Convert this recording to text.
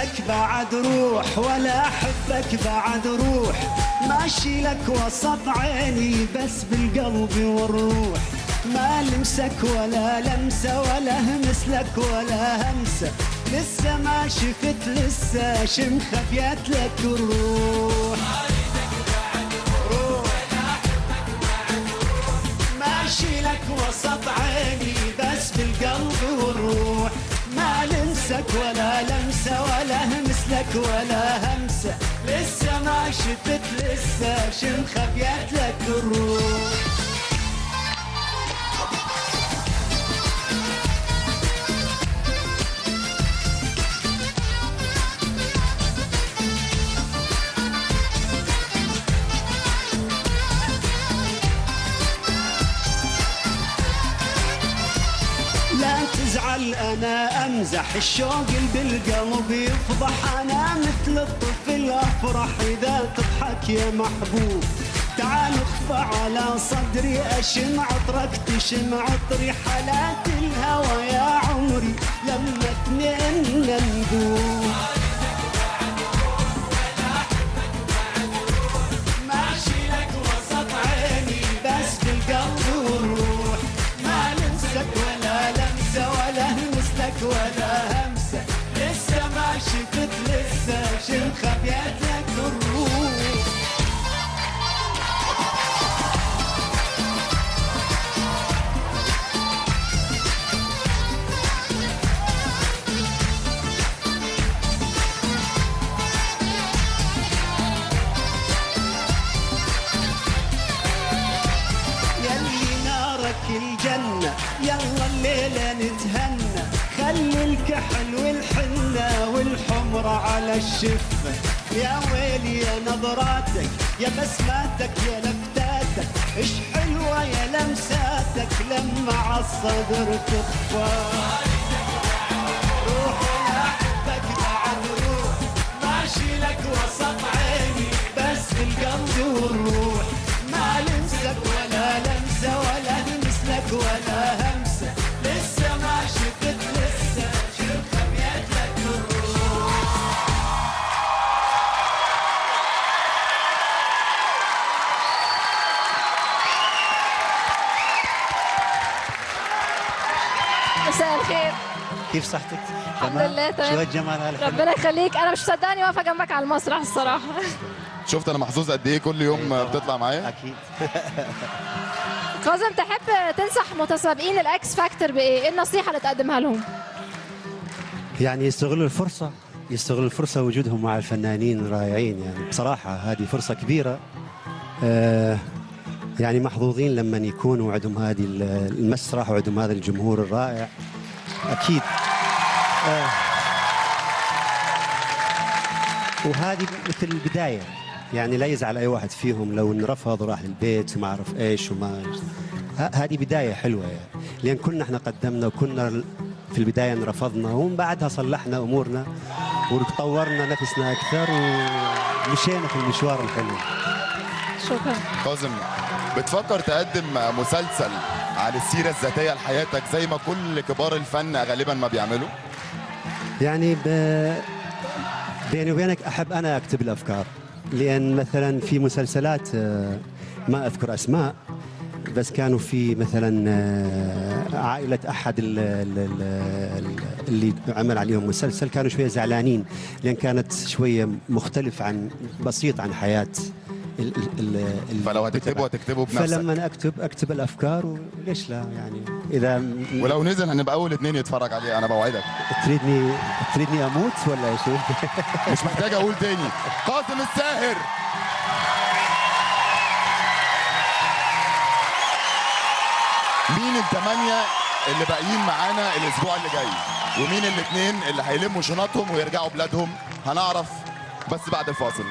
لك بعد روح ولا أحبك بعد روح، ماشي لك وسط عيني بس بالقلب والروح، ما لمسك ولا لمسة ولا همس لك ولا همسة، لسه ما شفت لسه خفيت لك الروح. ماشي لك وسط عيني بس بالقلب والروح، ما لمسك ولا لمسة ولا همس لك ولا همسة، لسه ما شفت لسه خفيت لك الروح. أنا أمزح الشوق اللي بالقلب يفضح، أنا مثل الطفل أفرح إذا تضحك يا محبوب، تعال اخفى على صدري أشم عطرك تشم عطري، حالات الهوى يا عمري لما اثنين ندوب. ماشي لك وسط عيني بس بالقلب والروح، ما لمسك ولا لمسة ولا همسلك ولا همسة، لسه ما شفت لسه خفيت لك الروح. يلي نارك الجنة يلا الليلة نتهنى، خلي الكحل والحنة والحمرة على الشفة، يا ويلي يا نظراتك يا بسماتك يا لفتاتك، ايش حلوة يا لمساتك لما عالصدر تخفى. روح يا حبك بعد روح، ماشي لك وسط عيني بس بالقلب والروح، ما لمسك ولا لمسة ولا همسلك ولا همسة، لسه ما شفت لسه خفيت لك الروح. مساء الخير، كيف صحتك؟ الحمد لله تمام. شو هالجمال هالحلو؟ ربنا يخليك، انا مش مصدقاني واقفه جنبك على المسرح الصراحه. شفت انا محظوظ قد ايه كل يوم بتطلع معايا؟ اكيد. كاظم، تحب تنصح متسابقين الاكس فاكتور بايه؟ ايه النصيحه اللي تقدمها لهم؟ يعني يستغلوا الفرصة، يستغلوا الفرصة وجودهم مع الفنانين رائعين، يعني بصراحة هذه فرصة كبيرة. يعني محظوظين لما يكونوا عندهم هذه المسرح وعندهم هذا الجمهور الرائع. أكيد. وهذه مثل البداية، يعني لا يزعل أي واحد فيهم لو إن رفض وراح للبيت وما أعرف إيش وما. هذه بداية حلوة يعني، لأن كنا إحنا قدمنا وكنا في البداية رفضنا ومن بعدها صلحنا أمورنا وطورنا نفسنا أكثر ومشينا في المشوار الحلو. شكرا. كاظم، بتفكر تقدم مسلسل عن السيرة الذاتية لحياتك زي ما كل كبار الفن غالبا ما بيعملوا؟ يعني بيني وبينك أحب أنا أكتب الأفكار، لأن مثلا في مسلسلات ما أذكر أسماء، بس كانوا في مثلا عائلة أحد اللي عمل عليهم مسلسل كانوا شوية زعلانين، لأن كانت شوية مختلف عن بسيط عن حياة فلو هتكتبه بنفسك. فلما أنا أكتب الأفكار وليش لا يعني. إذا ولو نزل هنبقى أول 2 يتفرج عليه، أنا بوعدك. تريدني أموت ولا إيش؟ مش محتاج أقول تاني. كاظم الساهر. مين ال8 اللي باقيين معانا الاسبوع اللي جاي؟ ومين ال2 اللي هيلموا شنطهم ويرجعوا بلادهم؟ هنعرف بس بعد الفاصل.